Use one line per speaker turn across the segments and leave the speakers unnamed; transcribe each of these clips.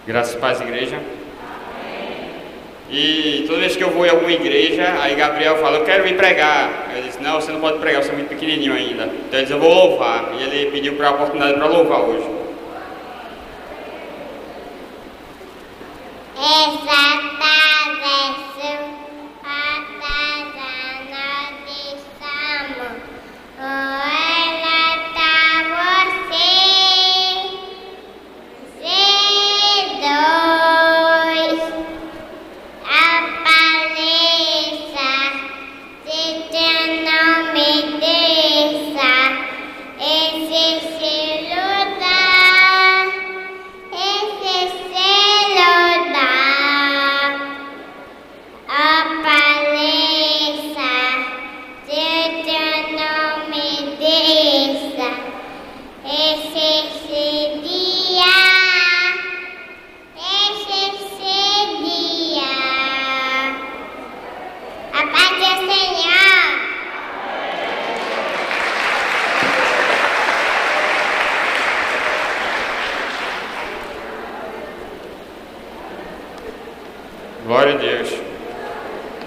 Graças a paz, igreja. E toda vez que eu vou em alguma igreja, aí Gabriel fala, eu quero ir pregar. Eu disse, não, você não pode pregar, você é muito pequenininho ainda. Então ele disse, eu vou louvar. E ele pediu para a oportunidade para louvar hoje. Glória a Deus.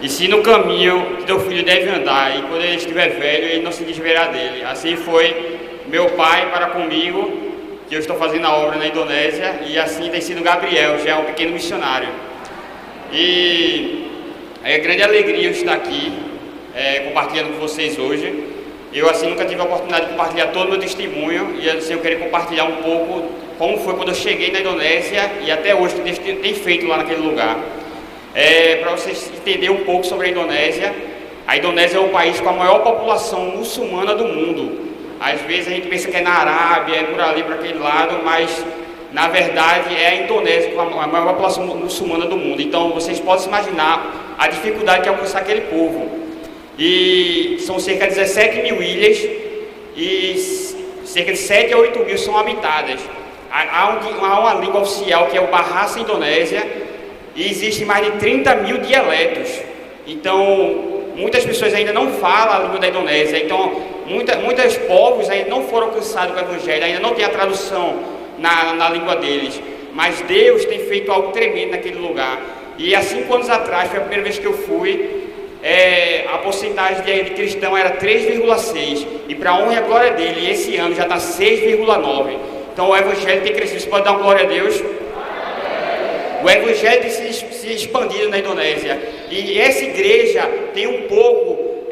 E se no caminho que teu filho deve andar, e quando ele estiver velho, ele não se desviará dele. Assim foi meu pai para comigo, que eu estou fazendo a obra na Indonésia, e assim tem sido Gabriel, já é um pequeno missionário. E é grande alegria eu estar aqui, compartilhando com vocês hoje. Eu assim nunca tive a oportunidade de compartilhar todo o meu testemunho, e assim eu queria compartilhar um pouco como foi quando eu cheguei na Indonésia, e até hoje o que Deus tem feito lá naquele lugar. Para vocês entenderem um pouco sobre a Indonésia é o país com a maior população muçulmana do mundo. Às vezes a gente pensa que é na Arábia, é por ali, para aquele lado, mas na verdade é a Indonésia com a maior população muçulmana do mundo. Então vocês podem se imaginar a dificuldade de alcançar aquele povo. E são cerca de 17 mil ilhas e cerca de 7 a 8 mil são habitadas. Há uma língua oficial que é o Bahasa Indonésia, e existem mais de 30 mil dialetos. Então, muitas pessoas ainda não falam a língua da Indonésia. Então, muitos povos ainda não foram alcançados com o Evangelho, ainda não tem a tradução na língua deles. Mas Deus tem feito algo tremendo naquele lugar. E há 5 anos atrás, foi a primeira vez que eu fui, a porcentagem de cristão era 3,6. E para a honra e a glória dele, esse ano já está 6,9. Então, o Evangelho tem crescido. Você pode dar uma glória a Deus? O Evangelho tem se expandido na Indonésia, e essa igreja tem um pouco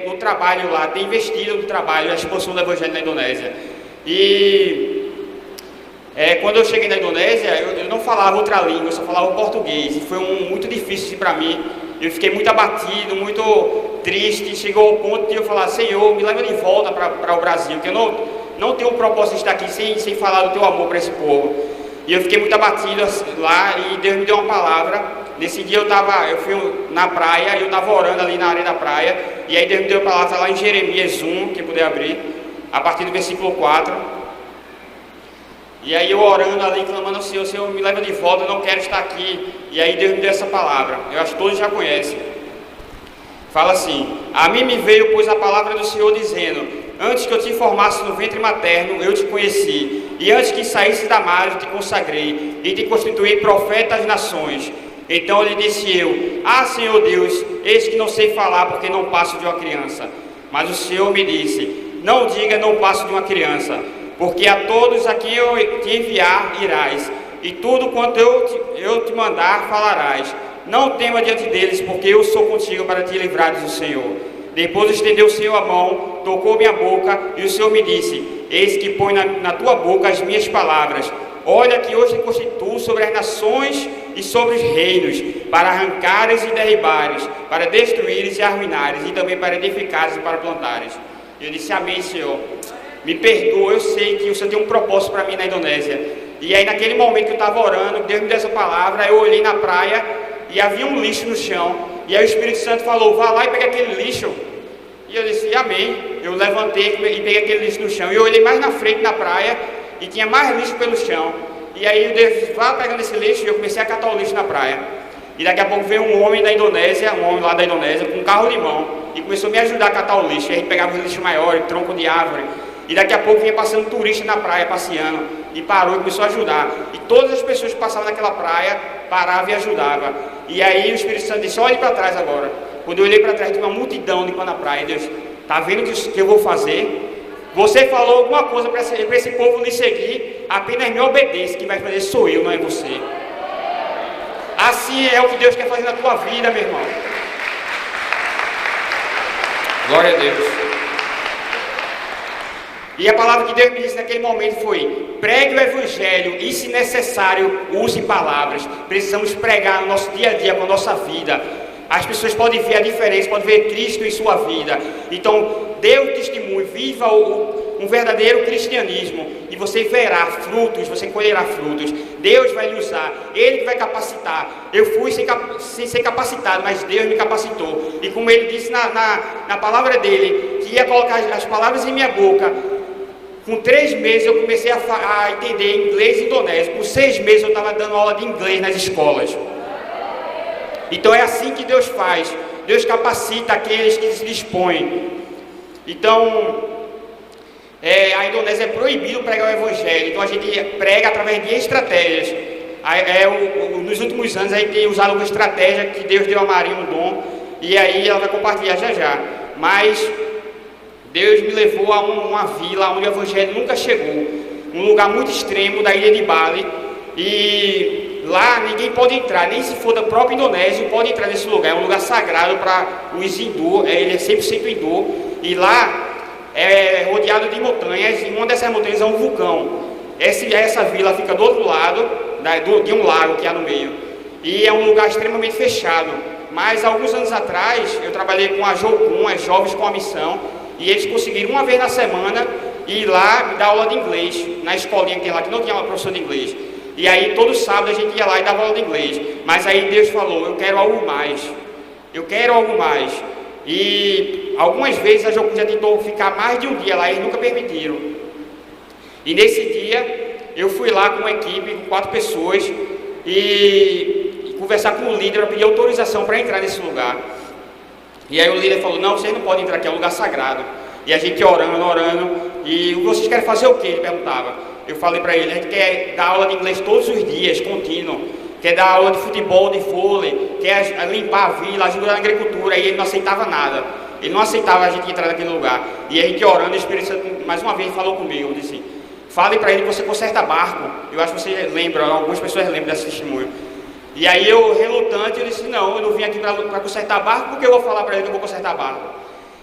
no trabalho lá, tem investido no trabalho, na expansão do Evangelho na Indonésia. E quando eu cheguei na Indonésia, eu não falava outra língua, eu só falava português, e foi muito difícil para mim. Eu fiquei muito abatido, muito triste, chegou ao ponto de eu falar, Senhor, me leva de volta para o Brasil, porque eu não tenho o propósito de estar aqui sem falar do teu amor para esse povo. E eu fiquei muito abatido lá, e Deus me deu uma palavra. Nesse dia eu fui na praia, eu estava orando ali na areia da praia, e aí Deus me deu a palavra lá em Jeremias 1, que puder abrir, a partir do versículo 4. E aí eu orando ali, clamando ao Senhor, Senhor, me leva de volta, eu não quero estar aqui. E aí Deus me deu essa palavra, eu acho que todos já conhecem. Fala assim, a mim me veio, pois, a palavra do Senhor dizendo, antes que eu te formasse no ventre materno, eu te conheci. E antes que saísse da madre, eu te consagrei e te constituí profeta às nações. Então lhe disse eu, Senhor Deus, eis que não sei falar, porque não passo de uma criança. Mas o Senhor me disse, não diga, não passo de uma criança, porque a todos a quem eu te enviar irás, e tudo quanto eu te mandar falarás. Não tema diante deles, porque eu sou contigo para te livrares do Senhor. Depois estendeu o Senhor a mão, tocou minha boca, e o Senhor me disse, eis que põe na tua boca as minhas palavras. Olha que hoje te constituo sobre as nações e sobre os reinos, para arrancares e derribares, para destruíres e arruinares, e também para edificares e para plantares. Eu disse, amém, Senhor. Me perdoa, eu sei que o Senhor tem um propósito para mim na Indonésia. E aí naquele momento que eu estava orando, Deus me deu essa palavra, eu olhei na praia, e havia um lixo no chão. E aí o Espírito Santo falou, vá lá e pega aquele lixo. E eu disse, amém. Eu levantei e peguei aquele lixo no chão. E eu olhei mais na frente na praia e tinha mais lixo pelo chão. E aí Deus disse, vá pegando esse lixo. E eu comecei a catar o lixo na praia. E daqui a pouco veio um homem da Indonésia, um homem lá da Indonésia, com um carro de mão. E começou a me ajudar a catar o lixo. E a gente pegava os lixos maiores, tronco de árvore. E daqui a pouco vinha passando turista na praia, passeando. e parou e começou a ajudar. E todas as pessoas que passavam naquela praia paravam e ajudavam. E aí o Espírito Santo disse: olhe para trás agora. Quando eu olhei para trás, tinha uma multidão limpando a praia. Deus, está vendo o que eu vou fazer? Você falou alguma coisa para esse povo lhe seguir, apenas me obedeça. Quem vai fazer sou eu, não é você. Assim é o que Deus quer fazer na tua vida, meu irmão. Glória a Deus. E a palavra que Deus me disse naquele momento foi: pregue o Evangelho e, se necessário, use palavras. Precisamos pregar no nosso dia a dia, com a nossa vida. As pessoas podem ver a diferença, podem ver Cristo em sua vida. Então, dê o testemunho, viva um verdadeiro cristianismo, e você verá frutos, você colherá frutos. Deus vai lhe usar, Ele vai capacitar. Eu fui sem ser capacitado, mas Deus me capacitou. E como Ele disse na palavra dEle, que ia colocar as palavras em minha boca, com 3 meses eu comecei a entender inglês indonésio. Por 6 meses eu estava dando aula de inglês nas escolas. Então é assim que Deus faz. Deus capacita aqueles que se dispõem. Então, a Indonésia é proibido pregar o Evangelho. Então a gente prega através de estratégias. Nos últimos anos a gente tem usado uma estratégia que Deus deu a Maria um dom, e aí ela vai compartilhar já. Mas Deus me levou a uma vila onde o Evangelho nunca chegou. Um lugar muito extremo da ilha de Bali. E lá ninguém pode entrar, nem se for da própria Indonésia pode entrar nesse lugar. É um lugar sagrado para os hindus, ele é 100% hindu. E lá é rodeado de montanhas, e uma dessas montanhas é um vulcão. Essa vila fica do outro lado de um lago que há no meio. E é um lugar extremamente fechado. Mas alguns anos atrás eu trabalhei com a Jocum, as Jovens com a Missão, e eles conseguiram uma vez na semana ir lá me dar aula de inglês na escolinha que tem lá, que não tinha uma professora de inglês. E aí todo sábado a gente ia lá e dava aula de inglês. Mas aí Deus falou: eu quero algo mais. Eu quero algo mais. E algumas vezes a Jocum já tentou ficar mais de um dia lá e eles nunca permitiram. E nesse dia eu fui lá com uma equipe, com 4 pessoas, e conversar com o líder para pedir autorização para entrar nesse lugar. E aí o líder falou: não, vocês não podem entrar aqui, é um lugar sagrado. E a gente orando, e vocês querem fazer o quê? Ele perguntava. Eu falei para ele: a gente quer dar aula de inglês todos os dias, contínuo. Quer dar aula de futebol, de vôlei, quer limpar a vila, ajudar na agricultura. E ele não aceitava nada. Ele não aceitava a gente entrar naquele lugar. E a gente orando, o Espírito Santo mais uma vez falou comigo, disse: fale para ele que você conserta barco. Eu acho que você lembra, algumas pessoas lembram desse testemunho. E aí eu, relutante, eu disse: não, eu não vim aqui para consertar barco, porque eu vou falar para ele que eu vou consertar barco.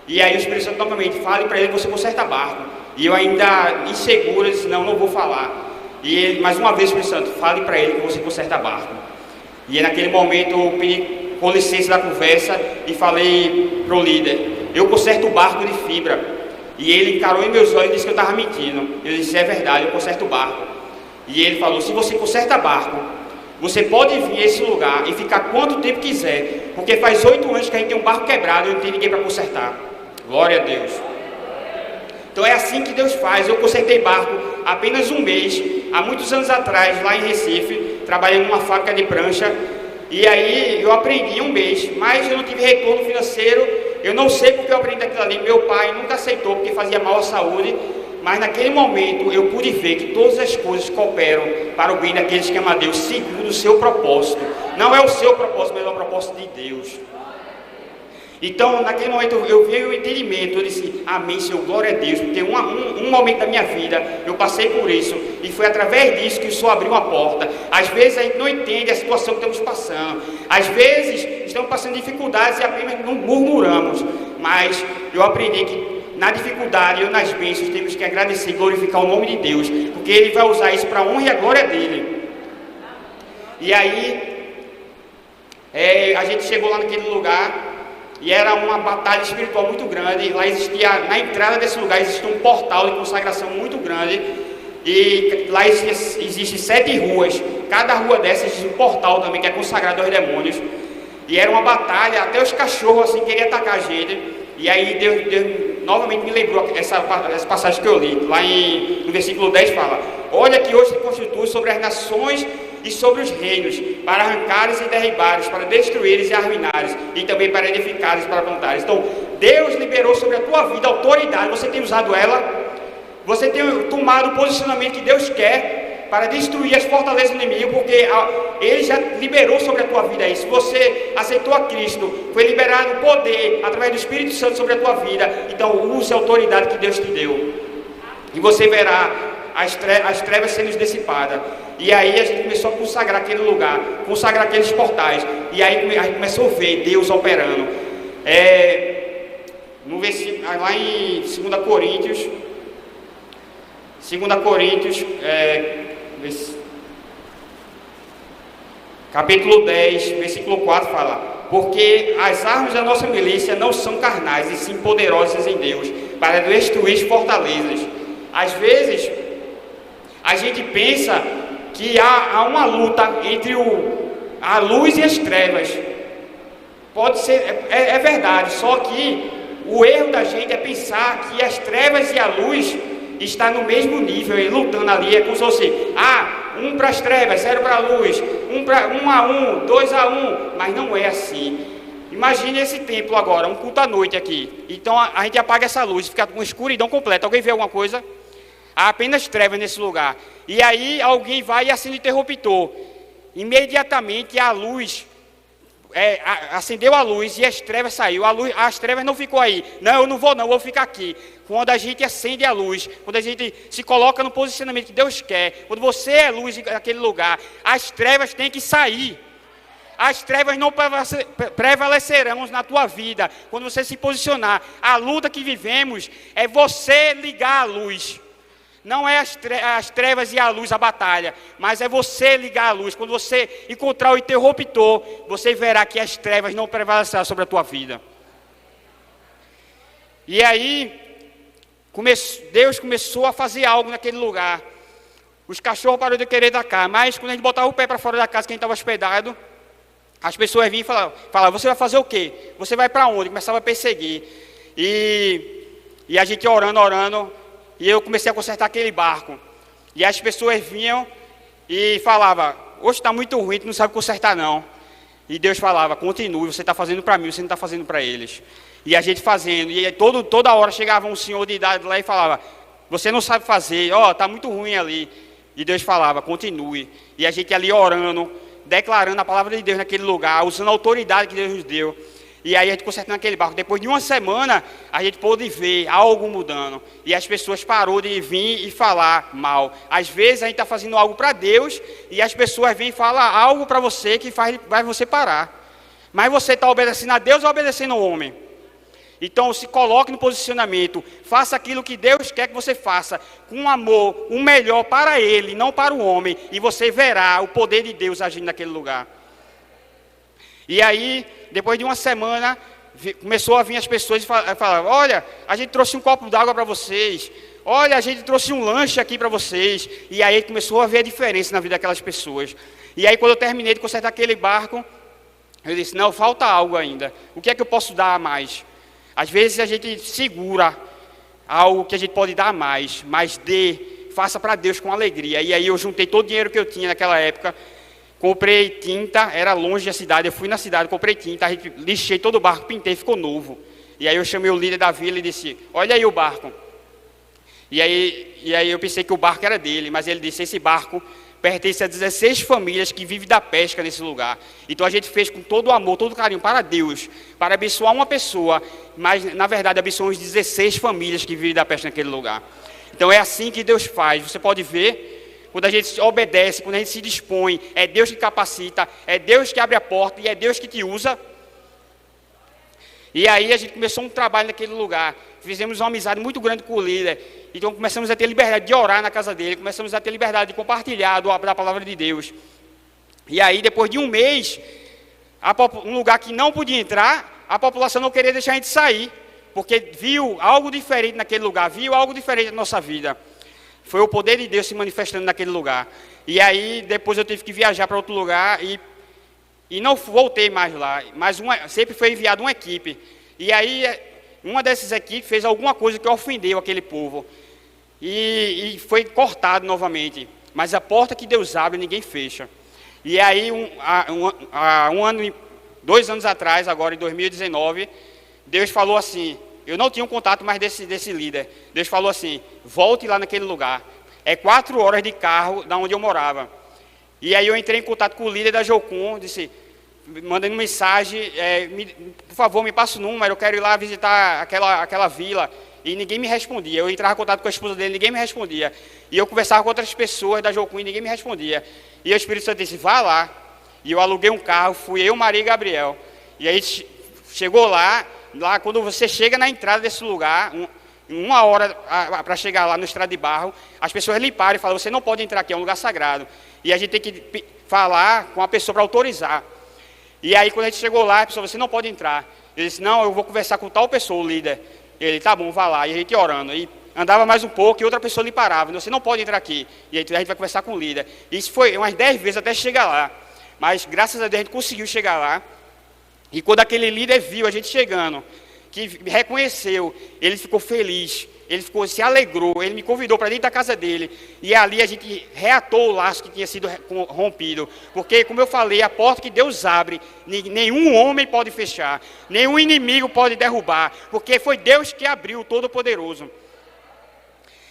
E aí o Espírito Santo novamente: fale para ele que você conserta barco. E eu ainda inseguro, eu disse: não vou falar. E ele, mais uma vez, o Espírito Santo: fale para ele que você conserta barco. E naquele momento eu pedi com licença da conversa e falei para o líder: eu conserto o barco de fibra. E ele encarou em meus olhos e disse que eu estava mentindo. Eu disse: é verdade, eu conserto o barco. E ele falou: se você conserta barco, você pode vir a esse lugar e ficar quanto tempo quiser, porque faz 8 anos que a gente tem um barco quebrado e não tem ninguém para consertar. Glória a Deus. Então é assim que Deus faz. Eu consertei barco apenas um mês, há muitos anos atrás, lá em Recife, trabalhando numa fábrica de prancha. E aí eu aprendi um mês, mas eu não tive retorno financeiro. Eu não sei porque eu aprendi aquilo ali. Meu pai nunca aceitou porque fazia mal à saúde. Mas naquele momento eu pude ver que todas as coisas cooperam para o bem daqueles que amam a Deus, segundo o seu propósito. Não é o seu propósito, mas é o propósito de Deus. Então, naquele momento eu vi o entendimento, eu disse: amém, Senhor, glória a Deus, porque um momento da minha vida eu passei por isso, e foi através disso que o Senhor abriu uma porta. Às vezes a gente não entende a situação que estamos passando, às vezes estamos passando dificuldades e apenas não murmuramos, mas eu aprendi que na dificuldade ou nas bênçãos temos que agradecer e glorificar o nome de Deus, porque Ele vai usar isso para a honra e a glória dEle. E aí, a gente chegou lá naquele lugar, e era uma batalha espiritual muito grande. Lá existia, na entrada desse lugar, existia um portal de consagração muito grande. E lá existem 7 ruas. Cada rua dessas existe um portal também que é consagrado aos demônios. E era uma batalha, até os cachorros assim queriam atacar a gente. E aí Deus novamente me lembrou essa passagem que eu li. Lá no versículo 10 fala: olha que hoje se constitui sobre as nações e sobre os reinos, para arrancares e derribares, para destruíres e arruinares, e também para edificares e para plantares. Então, Deus liberou sobre a tua vida autoridade. Você tem usado ela? Você tem tomado o posicionamento que Deus quer para destruir as fortalezas do inimigo, porque Ele já liberou sobre a tua vida isso. Se você aceitou a Cristo, foi liberado o poder através do Espírito Santo sobre a tua vida, então use a autoridade que Deus te deu. E você verá as trevas sendo dissipadas. E aí a gente começou a consagrar aquele lugar, consagrar aqueles portais. E aí a gente começou a ver Deus operando. No versículo, lá em 2 Coríntios, capítulo 10, versículo 4 fala: porque as armas da nossa milícia não são carnais, e sim poderosas em Deus, para destruir fortalezas. Às vezes, a gente pensa que há uma luta entre a luz e as trevas. Pode ser, é verdade, só que o erro da gente é pensar que as trevas e a luz estão no mesmo nível, e lutando ali, é como se fosse, um para as trevas, 0 para a luz, 1 a 1, 2 a 1, mas não é assim. Imagine esse templo agora, um culto à noite aqui, então a gente apaga essa luz, fica com escuridão completa. Alguém vê alguma coisa? Há apenas trevas nesse lugar, e aí alguém vai e acende o interruptor, imediatamente a luz, acendeu a luz e as trevas saiu. As trevas não ficou aí, não, eu não vou ficar aqui. Quando a gente acende a luz, quando a gente se coloca no posicionamento que Deus quer, quando você é luz naquele lugar, as trevas têm que sair. As trevas não prevalecerão na tua vida quando você se posicionar. A luta que vivemos é você ligar a luz. Não é as trevas e a luz a batalha, mas é você ligar a luz. Quando você encontrar o interruptor, você verá que as trevas não prevalecerão sobre a tua vida. E aí, Deus começou a fazer algo naquele lugar. Os cachorros pararam de querer atacar, mas quando a gente botava o pé para fora da casa, quem estava hospedado, as pessoas vinham e falavam: você vai fazer o quê? Você vai para onde? Começava a perseguir. E a gente orando, e eu comecei a consertar aquele barco. E as pessoas vinham e falavam: hoje está muito ruim, tu não sabe consertar não. E Deus falava: continue, você está fazendo para mim, você não está fazendo para eles. E a gente fazendo, e toda hora chegava um senhor de idade lá e falava: você não sabe fazer, está muito ruim ali. E Deus falava: continue. E a gente ali orando, declarando a palavra de Deus naquele lugar, usando a autoridade que Deus nos deu. E aí a gente consertando aquele barco. Depois de uma semana, a gente pôde ver algo mudando. E as pessoas pararam de vir e falar mal. Às vezes a gente está fazendo algo para Deus, e as pessoas vêm e falam algo para você que vai você parar. Mas você está obedecendo a Deus ou obedecendo ao homem? Então se coloque no posicionamento. Faça aquilo que Deus quer que você faça, com amor, o melhor para Ele, não para o homem. E você verá o poder de Deus agindo naquele lugar. E aí, depois de uma semana, começou a vir as pessoas e falavam: olha, a gente trouxe um copo d'água para vocês. Olha, a gente trouxe um lanche aqui para vocês. E aí começou a ver a diferença na vida daquelas pessoas. E aí quando eu terminei de consertar aquele barco, eu disse: não, falta algo ainda. O que é que eu posso dar a mais? Às vezes a gente segura algo que a gente pode dar a mais, mas faça para Deus com alegria. E aí eu juntei todo o dinheiro que eu tinha naquela época. Comprei tinta, era longe da cidade, eu fui na cidade, comprei tinta, a gente lixei todo o barco, pintei, ficou novo. E aí eu chamei o líder da vila e disse: olha aí o barco. E aí eu pensei que o barco era dele, mas ele disse: esse barco pertence a 16 famílias que vivem da pesca nesse lugar. Então a gente fez com todo o amor, todo o carinho para Deus, para abençoar uma pessoa, mas na verdade abençoamos 16 famílias que vivem da pesca naquele lugar. Então é assim que Deus faz. Você pode ver, quando a gente obedece, quando a gente se dispõe, é Deus que capacita, é Deus que abre a porta e é Deus que te usa. E aí a gente começou um trabalho naquele lugar, fizemos uma amizade muito grande com o líder. Então começamos a ter liberdade de orar na casa dele, começamos a ter liberdade de compartilhar da palavra de Deus. E aí depois de um mês, um lugar que não podia entrar, a população não queria deixar a gente sair, porque viu algo diferente naquele lugar, viu algo diferente na nossa vida. Foi o poder de Deus se manifestando naquele lugar. E aí, depois eu tive que viajar para outro lugar e não voltei mais lá. Mas sempre foi enviada uma equipe. E aí, uma dessas equipes fez alguma coisa que ofendeu aquele povo. E foi cortado novamente. Mas a porta que Deus abre, ninguém fecha. E aí, 2 anos atrás, agora em 2019, Deus falou assim... Eu não tinha um contato mais desse líder. Deus falou assim: volte lá naquele lugar. 4 horas de carro da onde eu morava. E aí eu entrei em contato com o líder da Jocum, disse, mandando mensagem, por favor, me passa o número, eu quero ir lá visitar aquela vila. E ninguém me respondia. Eu entrava em contato com a esposa dele, ninguém me respondia. E eu conversava com outras pessoas da Jocum e ninguém me respondia. E o Espírito Santo disse, vá lá. E eu aluguei um carro, fui eu, Maria e Gabriel. E aí chegou lá quando você chega na entrada desse lugar, 1 hora para chegar lá no estrado de barro, as pessoas limparam e falaram, você não pode entrar aqui, é um lugar sagrado. E a gente tem que falar com a pessoa para autorizar. E aí quando a gente chegou lá, a pessoa, você não pode entrar. Ele disse, não, eu vou conversar com tal pessoa, o líder. Ele, tá bom, vá lá. E a gente orando. E andava mais um pouco e outra pessoa lhe parava. Você não pode entrar aqui. E aí a gente vai conversar com o líder. Isso foi umas 10 vezes até chegar lá. Mas graças a Deus a gente conseguiu chegar lá. E quando aquele líder viu a gente chegando, que me reconheceu, ele ficou feliz. Ele se alegrou. Ele me convidou para dentro da casa dele. E ali a gente reatou o laço que tinha sido rompido. Porque, como eu falei, a porta que Deus abre, nenhum homem pode fechar. Nenhum inimigo pode derrubar. Porque foi Deus que abriu, o Todo-Poderoso.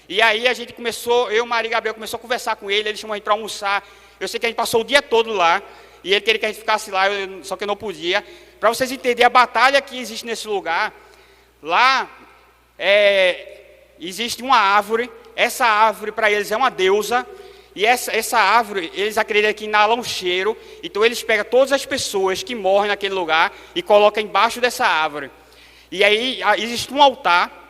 E aí a gente começou, eu, Maria e Gabriel, começou a conversar com ele. Ele chamou a gente para almoçar. Eu sei que a gente passou o dia todo lá. E ele queria que a gente ficasse lá, só que eu não podia. Para vocês entenderem a batalha que existe nesse lugar, lá existe uma árvore. Essa árvore para eles é uma deusa. E essa árvore, eles acreditam que inala um cheiro. Então eles pegam todas as pessoas que morrem naquele lugar e colocam embaixo dessa árvore. E aí existe um altar.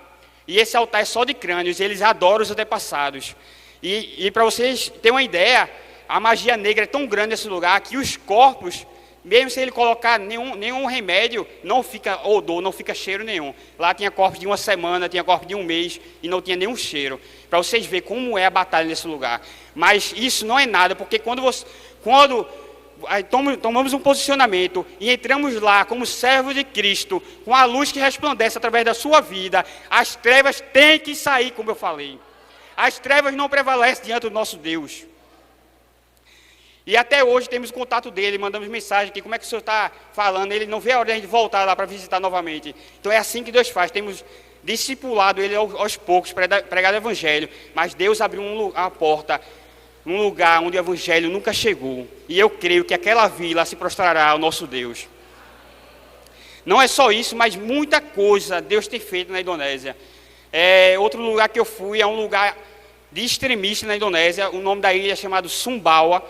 E esse altar é só de crânios. Eles adoram os antepassados. E para vocês terem uma ideia, a magia negra é tão grande nesse lugar que os corpos, mesmo sem ele colocar nenhum remédio, não fica odor, não fica cheiro nenhum. Lá tinha corpos de 1 semana, tinha corpos de 1 mês e não tinha nenhum cheiro. Para vocês verem como é a batalha nesse lugar. Mas isso não é nada, porque quando tomamos um posicionamento e entramos lá como servos de Cristo, com a luz que resplandece através da sua vida, as trevas têm que sair, como eu falei. As trevas não prevalecem diante do nosso Deus. E até hoje temos o contato dele, mandamos mensagem aqui, como é que o senhor está falando? Ele não vê a hora de a gente voltar lá para visitar novamente. Então é assim que Deus faz, temos discipulado ele aos poucos, pregado o evangelho, mas Deus abriu uma porta, um lugar onde o evangelho nunca chegou. E eu creio que aquela vila se prostrará ao nosso Deus. Não é só isso, mas muita coisa Deus tem feito na Indonésia. Outro lugar que eu fui é um lugar de extremista na Indonésia, o nome da ilha é chamado Sumbawa.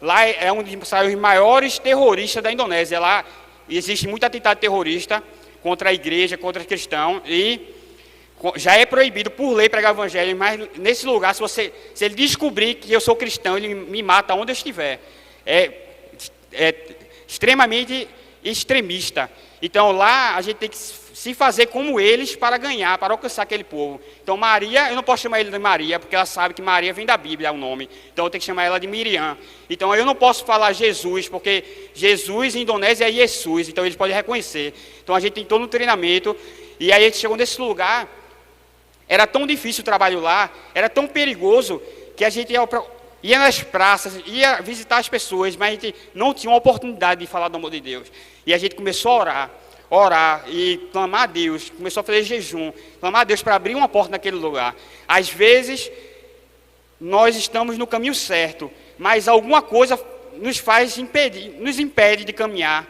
Lá é onde saem os maiores terroristas da Indonésia. Lá existe muito atentado terrorista contra a igreja, contra os cristãos. E já é proibido por lei pregar o evangelho. Mas nesse lugar, se ele descobrir que eu sou cristão, ele me mata onde eu estiver. É extremamente extremista. Então lá a gente tem que se fazer como eles para ganhar, para alcançar aquele povo. Então Maria, eu não posso chamar ele de Maria, porque ela sabe que Maria vem da Bíblia, é o nome. Então eu tenho que chamar ela de Miriam. Então eu não posso falar Jesus, porque Jesus em Indonésia é Jesus, então eles podem reconhecer. Então a gente tem todo um treinamento, e aí a gente chegou nesse lugar, era tão difícil o trabalho lá, era tão perigoso, que a gente ia nas praças, ia visitar as pessoas, mas a gente não tinha uma oportunidade de falar do amor de Deus. E a gente começou a orar e clamar a Deus, começou a fazer jejum, clamar a Deus para abrir uma porta naquele lugar. Às vezes, nós estamos no caminho certo, mas alguma coisa nos impede de caminhar.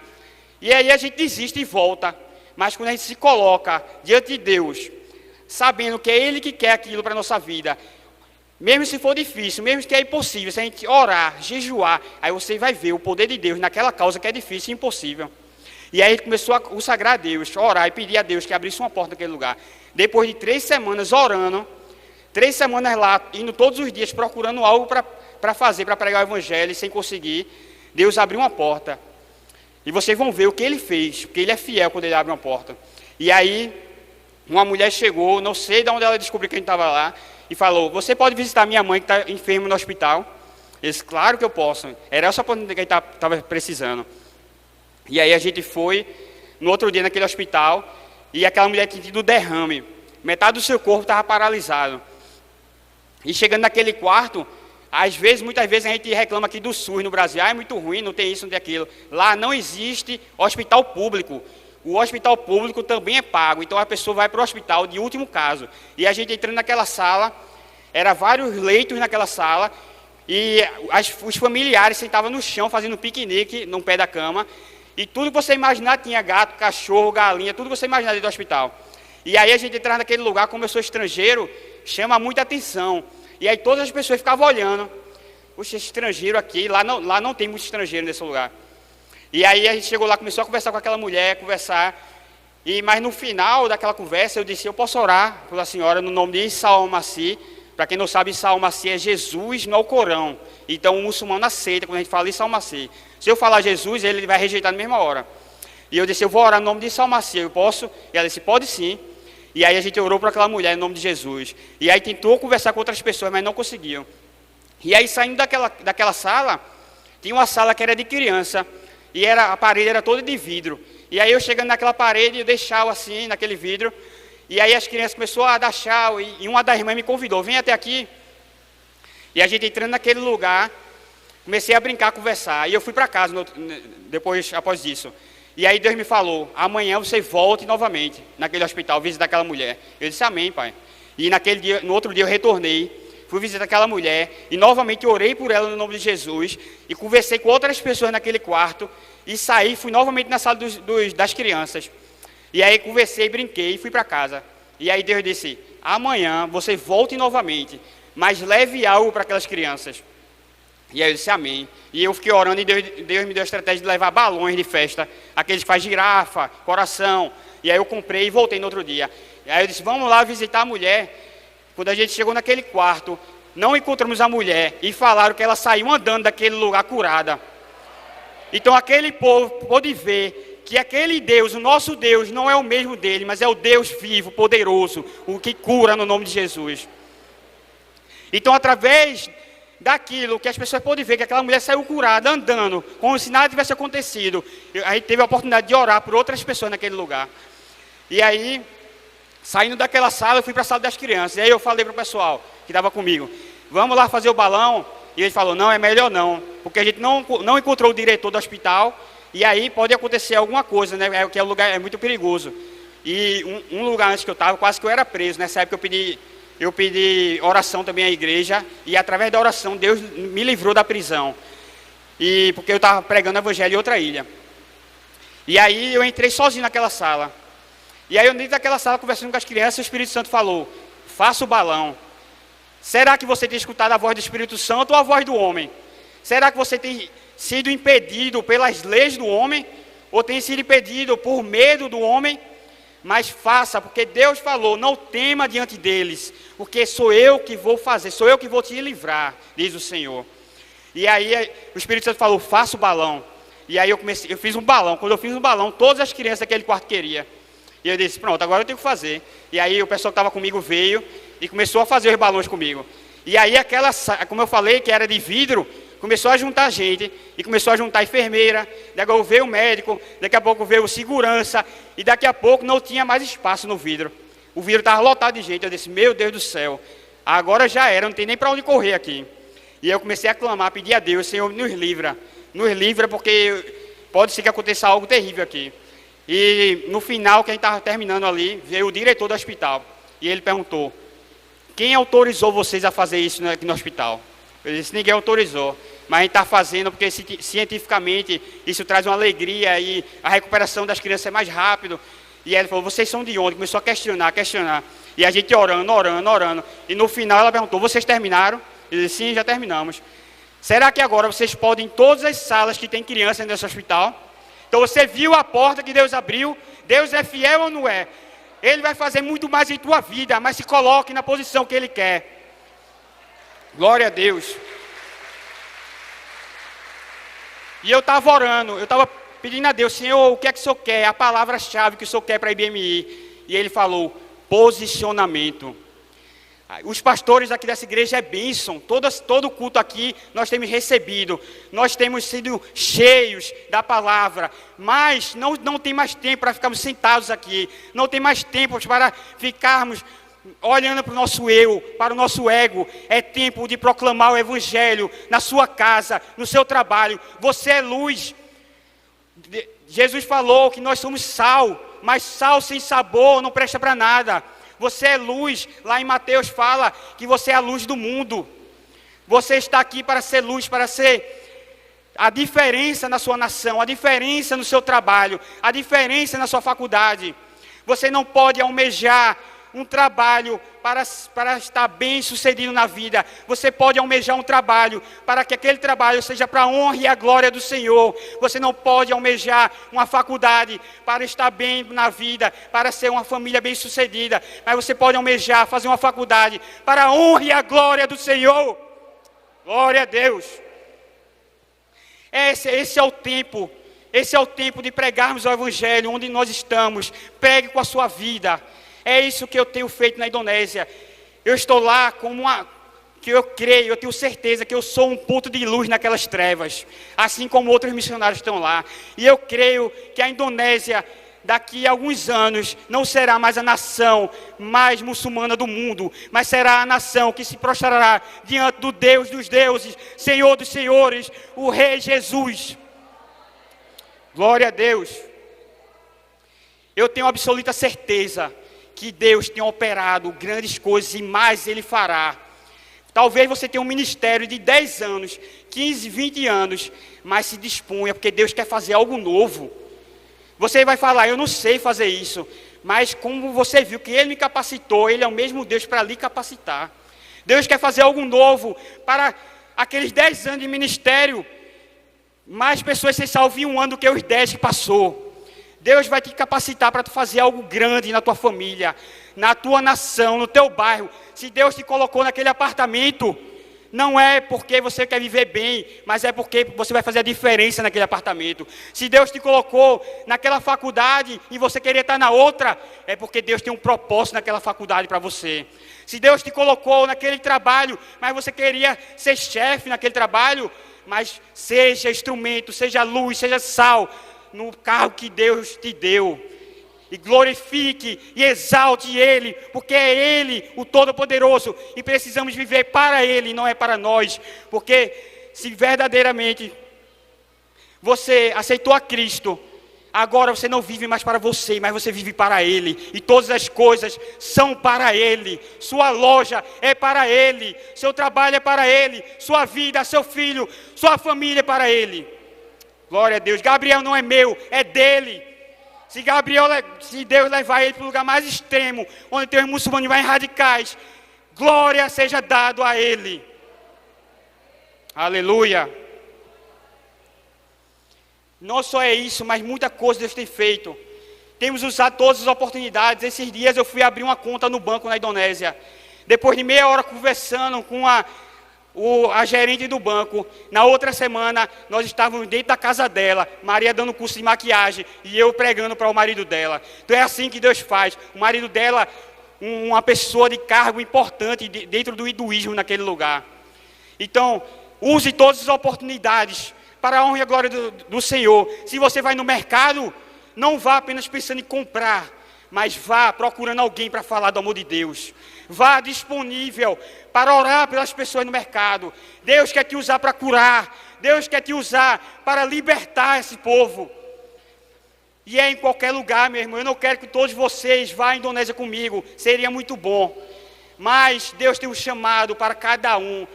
E aí a gente desiste e volta. Mas quando a gente se coloca diante de Deus, sabendo que é Ele que quer aquilo para a nossa vida, mesmo se for difícil, mesmo que é impossível, se a gente orar, jejuar, aí você vai ver o poder de Deus naquela causa que é difícil e impossível. E aí a gente começou a consagrar a Deus, orar e pedir a Deus que abrisse uma porta naquele lugar. Depois de 3 semanas orando, 3 semanas lá, indo todos os dias procurando algo para fazer, para pregar o evangelho, e sem conseguir, Deus abriu uma porta. E vocês vão ver o que Ele fez, porque Ele é fiel quando Ele abre uma porta. E aí, uma mulher chegou, não sei de onde ela descobriu que a gente estava lá, e falou, você pode visitar minha mãe que está enferma no hospital? Eu disse, claro que eu posso. Era essa oportunidade que a gente estava precisando. E aí a gente foi, no outro dia naquele hospital, e aquela mulher tinha tido derrame. Metade do seu corpo estava paralisado. E chegando naquele quarto, muitas vezes a gente reclama aqui do SUS no Brasil, é muito ruim, não tem isso, não tem aquilo. Lá não existe hospital público. O hospital público também é pago, então a pessoa vai para o hospital de último caso. E a gente entrando naquela sala, Era vários leitos naquela sala, e os familiares sentavam no chão, fazendo piquenique no pé da cama, e tudo que você imaginar tinha gato, cachorro, galinha, tudo que você imaginar dentro do hospital. E aí a gente entrava naquele lugar, como eu sou estrangeiro, chama muita atenção. E aí todas as pessoas ficavam olhando. Puxa, estrangeiro aqui, lá não tem muito estrangeiro nesse lugar. E aí a gente chegou lá, começou a conversar com aquela mulher, mas no final daquela conversa eu disse, eu posso orar pela senhora no nome de Issa al-Masih. Para quem não sabe, Issa al-Masih é Jesus no Alcorão. Então o muçulmano aceita quando a gente fala Issa al-Masih. Se eu falar Jesus, ele vai rejeitar na mesma hora. E eu disse, eu vou orar no nome de Issa al-Masih, eu posso? E ela disse, pode sim. E aí a gente orou para aquela mulher no nome de Jesus. E aí tentou conversar com outras pessoas, mas não conseguiu. E aí saindo daquela sala, tinha uma sala que era de criança. E a parede era toda de vidro. E aí eu chegando naquela parede, eu dei tchau assim, naquele vidro. E aí as crianças começaram a dar tchau. E uma das irmãs me convidou, vem até aqui. E a gente entrando naquele lugar, comecei a brincar, a conversar. E eu fui para casa após isso. E aí Deus me falou, amanhã você volte novamente naquele hospital, visitar aquela mulher. Eu disse, amém, pai. E no outro dia eu retornei, fui visitar aquela mulher, e novamente orei por ela no nome de Jesus, e conversei com outras pessoas naquele quarto, e saí, fui novamente na sala das crianças. E aí conversei, brinquei, e fui para casa. E aí Deus disse, amanhã você volte novamente, mas leve algo para aquelas crianças. E aí eu disse amém. E eu fiquei orando e Deus me deu a estratégia de levar balões de festa, aqueles que faz girafa, coração. E aí eu comprei e voltei no outro dia. E aí eu disse, vamos lá visitar a mulher. Quando a gente chegou naquele quarto, não encontramos a mulher e falaram que ela saiu andando daquele lugar curada. Então aquele povo pôde ver que aquele Deus, o nosso Deus, não é o mesmo dele, mas é o Deus vivo, poderoso, o que cura no nome de Jesus. Então através daquilo que as pessoas podem ver, que aquela mulher saiu curada, andando, como se nada tivesse acontecido. A gente teve a oportunidade de orar por outras pessoas naquele lugar. E aí, saindo daquela sala, eu fui para a sala das crianças. E aí eu falei para o pessoal que estava comigo, vamos lá fazer o balão? E ele falou, não, é melhor não, porque a gente não encontrou o diretor do hospital, e aí pode acontecer alguma coisa, né? Porque o lugar é muito perigoso. E um lugar antes que eu estava, quase que eu era preso. Nessa época eu pedi oração também à igreja, e através da oração Deus me livrou da prisão. Porque eu estava pregando o evangelho em outra ilha. E aí eu entrei sozinho naquela sala. E aí eu dentro daquela sala, conversando com as crianças, o Espírito Santo falou, faça o balão. Será que você tem escutado a voz do Espírito Santo ou a voz do homem? Será que você tem sido impedido pelas leis do homem? Ou tem sido impedido por medo do homem? Mas faça, porque Deus falou, não tema diante deles, porque sou eu que vou fazer, sou eu que vou te livrar, diz o Senhor. E aí o Espírito Santo falou, faça o balão. E aí eu fiz um balão. Quando eu fiz um balão, todas as crianças daquele quarto queriam. E eu disse, pronto, agora eu tenho que fazer. E aí o pessoal que estava comigo veio e começou a fazer os balões comigo. E aí como eu falei, que era de vidro, começou a juntar gente, e começou a juntar enfermeira, daqui a pouco veio o médico, daqui a pouco veio o segurança, e daqui a pouco não tinha mais espaço no vidro. O vidro estava lotado de gente. Eu disse, meu Deus do céu, agora já era, não tem nem para onde correr aqui. E eu comecei a clamar, pedir a Deus, Senhor, nos livra porque pode ser que aconteça algo terrível aqui. E no final, que a gente estava terminando ali, veio o diretor do hospital, e ele perguntou, quem autorizou vocês a fazer isso aqui no hospital? Eu disse, ninguém autorizou, mas a gente está fazendo porque cientificamente isso traz uma alegria e a recuperação das crianças é mais rápido. E ele falou, vocês são de onde? Começou a questionar. E a gente orando. E no final ela perguntou, vocês terminaram? Eu disse, sim, já terminamos. Será que agora vocês podem ir em todas as salas que tem criança nesse hospital? Então você viu a porta que Deus abriu? Deus é fiel ou não é? Ele vai fazer muito mais em tua vida, mas se coloque na posição que Ele quer. Glória a Deus. E eu estava orando, eu estava pedindo a Deus, Senhor, o que é que o Senhor quer? A palavra-chave que o Senhor quer para a IBMI. E Ele falou, posicionamento. Os pastores aqui dessa igreja é bênção. Todo culto aqui nós temos recebido. Nós temos sido cheios da palavra. Mas não tem mais tempo para ficarmos sentados aqui. Não tem mais tempo para ficarmos olhando para o nosso eu, para o nosso ego. É tempo de proclamar o evangelho na sua casa, no seu trabalho. Você é luz. Jesus falou que nós somos sal, mas sal sem sabor não presta para nada.
Você é luz. Lá em Mateus fala que você é a luz do mundo. Você está aqui para ser luz, para ser a diferença na sua nação, a diferença no seu trabalho, a diferença na sua faculdade. Você não pode almejar um trabalho para estar bem sucedido na vida. Você pode almejar um trabalho para que aquele trabalho seja para a honra e a glória do Senhor. Você não pode almejar uma faculdade para estar bem na vida, para ser uma família bem sucedida. Mas você pode almejar fazer uma faculdade para a honra e a glória do Senhor. Glória a Deus. Esse é o tempo. Esse é o tempo de pregarmos o Evangelho onde nós estamos. Pregue com a sua vida. É isso que eu tenho feito na Indonésia. Eu estou lá que eu creio, eu tenho certeza que eu sou um ponto de luz naquelas trevas, assim como outros missionários estão lá. E eu creio que a Indonésia, daqui a alguns anos, não será mais a nação mais muçulmana do mundo, mas será a nação que se prostrará diante do Deus dos deuses, Senhor dos senhores, o Rei Jesus. Glória a Deus. Eu tenho absoluta certeza que Deus tem operado grandes coisas e mais Ele fará. Talvez você tenha um ministério de 10 anos, 15, 20 anos, mas se disponha, porque Deus quer fazer algo novo. Você vai falar, eu não sei fazer isso, mas como você viu que Ele me capacitou, Ele é o mesmo Deus para lhe capacitar. Deus quer fazer algo novo para aqueles 10 anos de ministério, mais pessoas ser salvas em um ano do que os 10 que passou. Deus vai te capacitar para tu fazer algo grande na tua família, na tua nação, no teu bairro. Se Deus te colocou naquele apartamento, não é porque você quer viver bem, mas é porque você vai fazer a diferença naquele apartamento. Se Deus te colocou naquela faculdade e você queria estar na outra, é porque Deus tem um propósito naquela faculdade para você. Se Deus te colocou naquele trabalho, mas você queria ser chefe naquele trabalho, mas seja instrumento, seja luz, seja sal no cargo que Deus te deu. E glorifique e exalte Ele, porque é Ele o Todo-Poderoso, e precisamos viver para Ele, não é para nós. Porque se verdadeiramente você aceitou a Cristo, agora você não vive mais para você, mas você vive para Ele, e todas as coisas são para Ele. Sua loja é para Ele, seu trabalho é para Ele, sua vida, seu filho, sua família é para Ele. Glória a Deus. Gabriel não é meu, é dele. Se Deus levar ele para o lugar mais extremo, onde tem os muçulmanos mais radicais, glória seja dado a ele. Aleluia. Não só é isso, mas muita coisa Deus tem feito. Temos usado todas as oportunidades. Esses dias eu fui abrir uma conta no banco na Indonésia. Depois de meia hora conversando com a gerente do banco, na outra semana nós estávamos dentro da casa dela, Maria dando curso de maquiagem e eu pregando para o marido dela. Então é assim que Deus faz. O marido dela, uma pessoa de cargo importante dentro do hinduísmo naquele lugar. Então, use todas as oportunidades para a honra e a glória do Senhor. Se você vai no mercado, não vá apenas pensando em comprar, mas vá procurando alguém para falar do amor de Deus. Vá disponível para orar pelas pessoas no mercado. Deus quer te usar para curar. Deus quer te usar para libertar esse povo. E é em qualquer lugar, meu irmão. Eu não quero que todos vocês vá à Indonésia comigo. Seria muito bom. Mas Deus tem um chamado para cada um,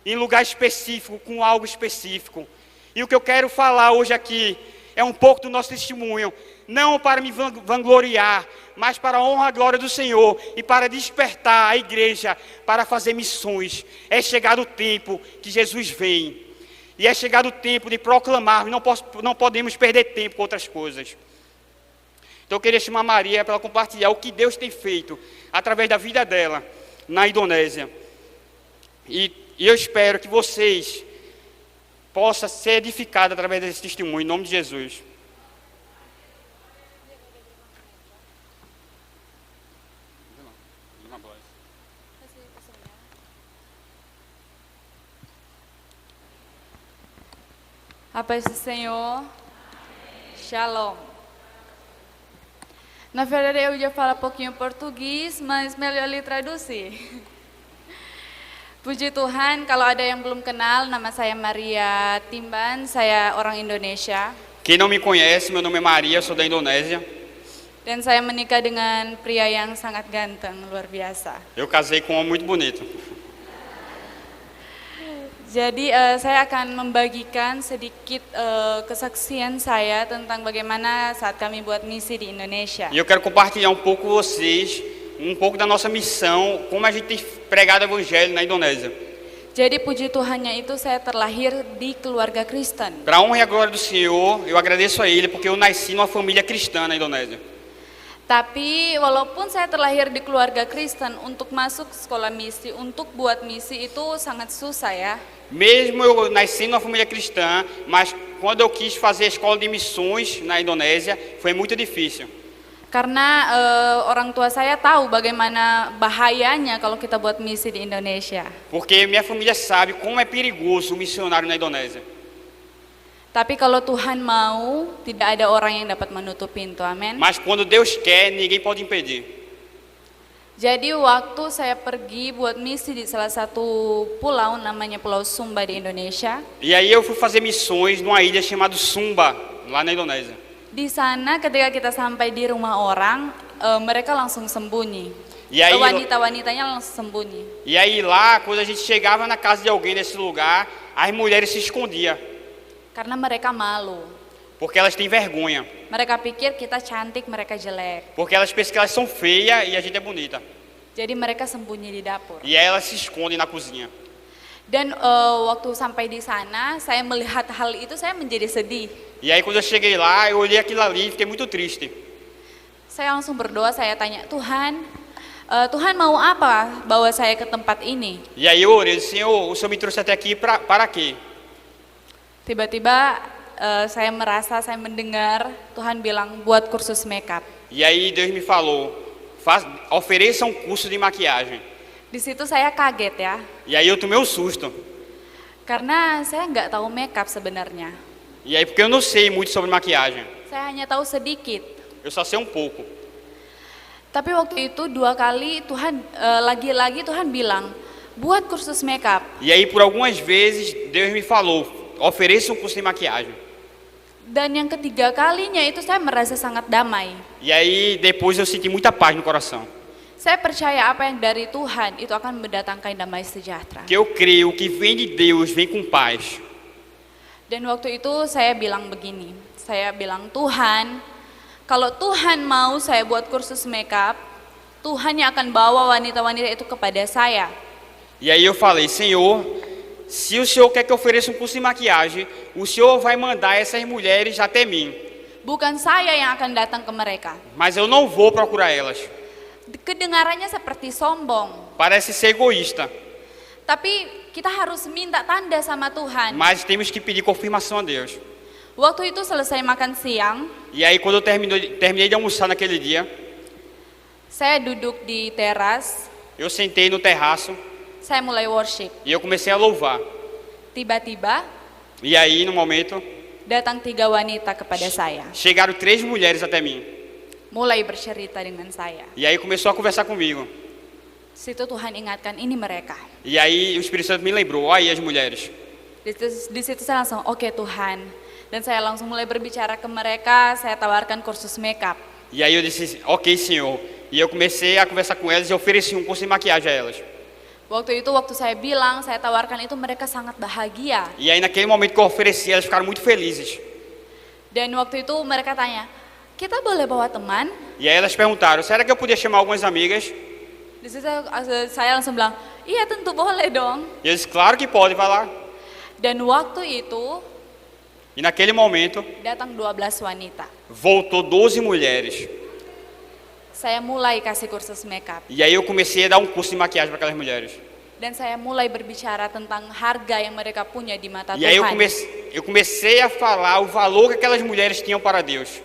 em lugar específico, com algo específico. E o que eu quero falar hoje aqui é um pouco do nosso testemunho. Não para me vangloriar, mas para a honra e a glória do Senhor e para despertar a igreja para fazer missões. É chegado o tempo que Jesus vem. E é chegado o tempo de proclamar. Não podemos perder tempo com outras coisas. Então eu queria chamar a Maria para ela compartilhar o que Deus tem feito através da vida dela na Indonésia. E eu espero que vocês possam ser edificados através desse testemunho, em nome de Jesus.
A paz do Senhor. Shalom. Na verdade, eu ia falar um pouquinho português, mas melhor lhe traduzir. Puji Tuhan, kalau ada yang belum kenal, nama saya Maria Timban, saya orang Indonesia.
Quem não me conhece, meu nome é Maria, sou da Indonésia.
Dan saya menikah dengan pria yang sangat ganteng, luar biasa.
Eu casei com um homem muito bonito.
Jadi saya akan membagikan sedikit kesaksian saya tentang bagaimana saat kami buat misi di Indonesia.
E eu quero compartilhar um pouco com vocês, um pouco da nossa missão, como a gente tem pregado o evangelho na Indonésia.
Jadi puji Tuhannya itu saya terlahir di keluarga Kristen.
Para a honra e a glória do Senhor, eu agradeço a Ele porque eu nasci numa família cristã na Indonésia.
Tapi walaupun saya terlahir di keluarga Kristen, untuk masuk sekolah misi, untuk buat misi itu sangat susah ya.
Mesmo eu nasci numa família cristã, mas quando eu quis fazer a escola de missões na Indonésia, foi muito difícil.
Karena orang tua saya tahu bagaimana bahayanya kalau kita buat misi di Indonesia.
Porque minha família sabe como é perigoso o missionário na Indonésia.
Tapi kalau Tuhan mau, tidak ada orang yang dapat menutup pintu, amin.
Mas quando Deus quer, ninguém pode impedir.
Jadi waktu saya pergi buat misi di salah satu pulau namanya Pulau Sumba di Indonesia.
E aí eu fui fazer missões numa ilha chamada Sumba, lá na Indonésia.
Di sana ketika kita sampai di rumah orang, mereka langsung sembunyi.
E aí,
Wanita-wanitanya langsung sembunyi.
e aí lá, quando a gente chegava na casa de alguém nesse lugar, as mulheres se escondiam,
Karena mereka malu.
porque elas têm vergonha.
Mereka pikir kita cantik, mereka jelek.
Porque elas pensam que elas são feias e a gente é bonita.
Jadi mereka sembunyi di dapur.
E aí elas se escondem na cozinha.
Dan waktu sampai di sana, saya melihat hal itu, saya menjadi sedih.
E aí quando eu cheguei lá, eu olhei aquilo ali e fiquei muito triste.
Saya langsung berdoa, saya tanya, Tuhan, Tuhan mau apa bawa saya ke tempat ini?
E aí eu orei, Senhor, o Senhor me trouxe até aqui para quê?
Tiba-tiba saya merasa, saya mendengar Tuhan bilang buat kursus makeup.
E aí Deus me falou, ofereça um curso de maquiagem.
Di situ saya kaget ya,
E aí eu tomei um susto.
karena saya nggak tahu makeup sebenarnya.
E aí porque eu não sei muito sobre maquiagem.
Saya hanya tahu sedikit.
Eu só sei um pouco.
Tapi waktu itu 2 kali Tuhan, lagi-lagi Tuhan bilang, buat kursus makeup.
E aí por algumas vezes Deus me falou, ofereça um curso de maquiagem.
Dan yang ketiga kalinya itu saya merasa sangat damai.
E aí depois eu senti muita paz no coração.
Saya percaya apa yang dari Tuhan itu akan mendatangkan damai sejahtera.
Que eu creio que vem de Deus, vem com paz.
Dan waktu itu saya bilang begini, saya bilang Tuhan, kalau Tuhan mau saya buat kursus makeup, Tuhan yang akan bawa wanita-wanita itu kepada saya.
E aí eu falei, Senhor, se o Senhor quer que eu ofereça um curso de maquiagem, o Senhor vai mandar essas mulheres até mim.
Bukan saya yang akan datang ke mereka.
Mas eu não vou procurar elas.
Kedengarannya seperti sombong,
Parece ser egoísta,
tapi kita harus minta tanda sama Tuhan.
mas temos que pedir confirmação a Deus.
Waktu itu selesai makan siang,
E aí quando eu terminei de almoçar naquele dia,
saya duduk di teras,
eu sentei no terraço
saya mulai worship.
e eu comecei a louvar.
Tiba-tiba
E aí no momento,
datang 3 wanita kepada saya,
chegaram 3 mulheres até mim.
mulai bercerita dengan saya.
E aí começou a conversar comigo.
Situ Tuhan ingatkan, ini mereka.
E aí o Espírito Santo me lembrou, olha aí as mulheres.
Di situ saya langsung, oke Tuhan. Dan saya langsung mulai berbicara ke mereka, saya tawarkan kursus makeup.
E aí eu disse, ok Senhor. E eu comecei a conversar com elas e ofereci um curso de maquiagem a elas.
Waktu itu, waktu saya bilang, saya tawarkan itu, mereka sangat bahagia.
E aí naquele momento que eu ofereci, elas ficaram muito felizes.
Dan waktu itu mereka tanya, kita boleh bawa teman?
E aí elas perguntaram, será que eu podia chamar algumas amigas?
Di situ saya langsung bilang, iya tentu boleh dong.
E eu disse, claro que pode, vai lá.
Dan waktu itu
E naquele momento,
datang 12 wanita.
voltou 12 mulheres.
Saya mulai kasih kursus makeup.
E aí eu comecei a dar um curso de maquiagem para aquelas mulheres.
Dan saya mulai berbicara tentang harga yang mereka punya di mata
E aí
Tuhan.
eu comecei a falar o valor que aquelas mulheres tinham para Deus.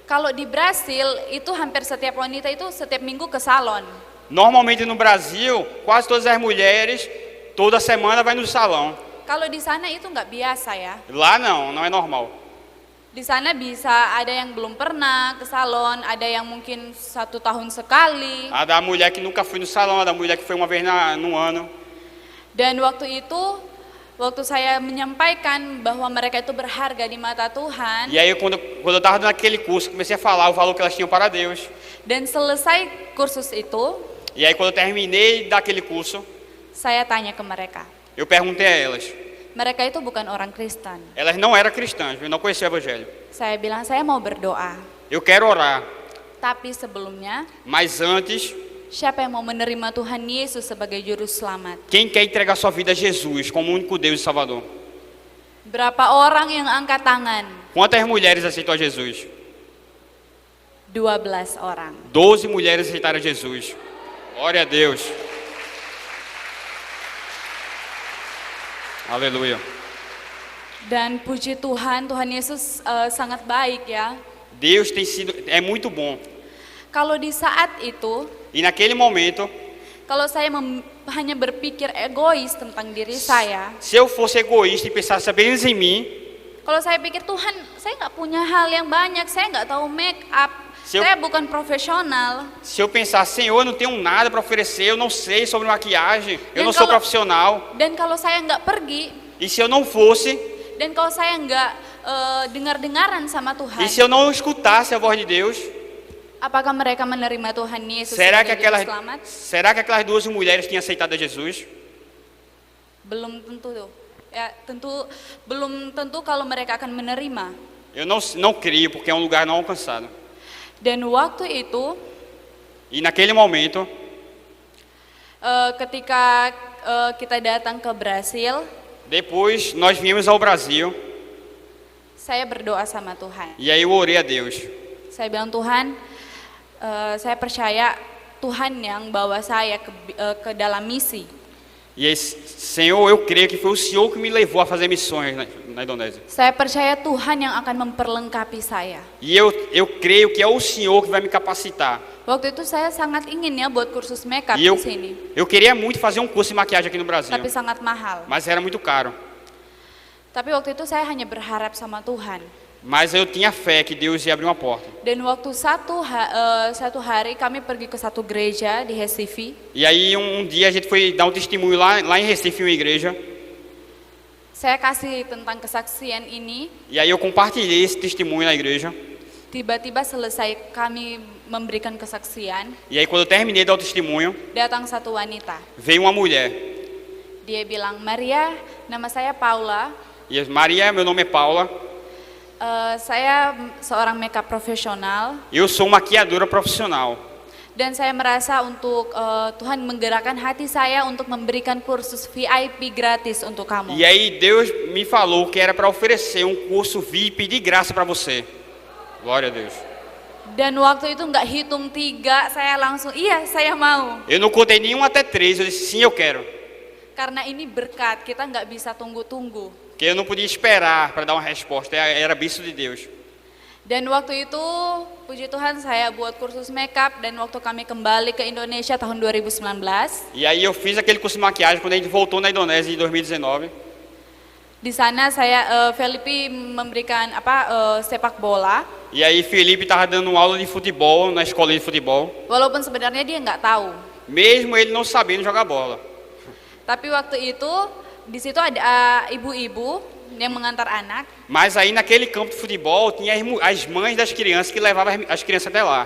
Kalau di Brasil, itu hampir setiap wanita itu setiap minggu ke salon.
Normalmente no Brasil, quase todas as mulheres, toda semana vai no salão.
Kalau di sana itu nggak biasa ya.
Lá não, não é normal.
Di sana bisa ada yang belum pernah ke salon, ada yang mungkin 1 tahun sekali.
A da mulher que nunca foi no salão, a da mulher que foi uma vez no ano.
Dan waktu itu Waktu saya menyampaikan bahwa mereka itu berharga di mata Tuhan,
E aí, quando eu estava dando aquele curso, comecei a falar o valor que elas tinham para Deus.
dan selesai kursus itu,
E aí, quando eu terminei daquele curso,
saya tanya ke mereka.
eu perguntei a elas.
Mereka itu bukan orang Kristen.
Elas não eram cristãs, não conheciam o Evangelho.
Saya bilang, saya mau berdoa.
Eu quero orar,
Tapi sebelumnya,
mas antes,
siapa yang mau menerima Tuhan Yesus sebagai juru selamat?
quem quer entregar sua vida a Jesus como o único Deus e Salvador?
Berapa orang yang angkat tangan?
Quantas mulheres aceitam a Jesus?
12 orang.
12 mulheres aceitaram a Jesus. Glória a Deus. Aleluia.
Dan puji Tuhan, Tuhan Yesus sangat baik ya.
Deus é muito bom.
Kalau di saat itu,
E naquele momento,
kalau saya hanya berpikir egois tentang diri saya,
se eu fosse egoísta e pensasse apenas em mim,
kalau saya pikir Tuhan, saya nggak punya hal yang banyak, saya nggak tahu make up,
Se eu-
saya bukan profesional.
se eu pensasse, Senhor, eu não tenho nada para oferecer, eu não sei sobre maquiagem, eu
Dan
não sou
kalau-
profissional.
Dan kalau saya nggak pergi,
E se eu não fosse,
dan kalau saya nggak dengar-dengaran sama Tuhan,
e se eu não escutasse a voz de Deus,
apakah mereka menerima Tuhan Yesus
será que
sebagai juru selamat?
aquelas 12 mulheres tinham aceitado a Jesus?
Belum tentu tuh. Ya, belum tentu kalau mereka akan menerima.
Eu não creio, porque é um lugar não alcançado.
Dan waktu itu,
E naquele momento,
ketika kita datang ke Brasil,
depois nós viemos ao Brasil,
saya berdoa sama Tuhan.
e aí eu orei a Deus.
Saya bilang, Tuhan, saya percaya Tuhan yang bawa saya ke dalam misi.
E aí, Senhor, eu creio que foi o Senhor que me levou a fazer missões na Indonésia.
Saya percaya Tuhan yang akan memperlengkapi saya.
E eu creio que é o Senhor que vai me capacitar.
Waktu itu saya sangat ingin ya buat kursus makeup
E
di sini,
eu queria muito fazer um curso de maquiagem aqui no Brasil,
tapi sangat mahal.
mas era muito caro.
Tapi waktu itu saya hanya berharap sama Tuhan.
Mas eu tinha fé que Deus ia abrir uma porta.
Dan waktu satu hari kami pergi ke satu gereja di Recife.
E aí um dia a gente foi dar um testemunho lá em Recife, em uma igreja.
Saya kasih tentang kesaksian ini.
E aí eu compartilhei esse testemunho na igreja.
Tiba-tiba selesai kami memberikan kesaksian,
E aí quando eu terminei de dar o testemunho,
datang satu wanita.
veio uma mulher.
Dia bilang, Maria, nama saya Paula.
E Maria, meu nome é Paula.
Saya seorang makeup profesional.
Eu sou maquiadora profissional.
Dan saya merasa untuk Tuhan menggerakkan hati saya untuk memberikan kursus VIP gratis untuk kamu.
E aí Deus me falou que era para oferecer um curso VIP de graça para você. Glória a Deus.
Dan waktu itu nggak hitung 3, saya langsung, iya saya mau.
Eu não contei nenhum até 3, eu disse sim, eu quero.
Karena ini berkat, kita nggak bisa tunggu-tunggu.
Porque eu não podia esperar para dar uma resposta, era bicho de Deus.
Dan waktu itu, puji Tuhan saya buat kursus makeup, dan waktu kami kembali ke Indonesia tahun 2019,
E aí eu fiz aquele curso de maquiagem quando a gente voltou na Indonésia em 2019.
di sana saya Felipe memberikan sepak bola,
E aí Felipe estava dando aula de futebol na escola de futebol,
walaupun sebenarnya dia nggak tahu.
mesmo ele não sabendo jogar bola.
Tapi waktu itu di situ ada ibu-ibu yang mengantar anak.
Mas aí naquele campo de futebol tinha as mães das crianças que levavam as crianças até lá.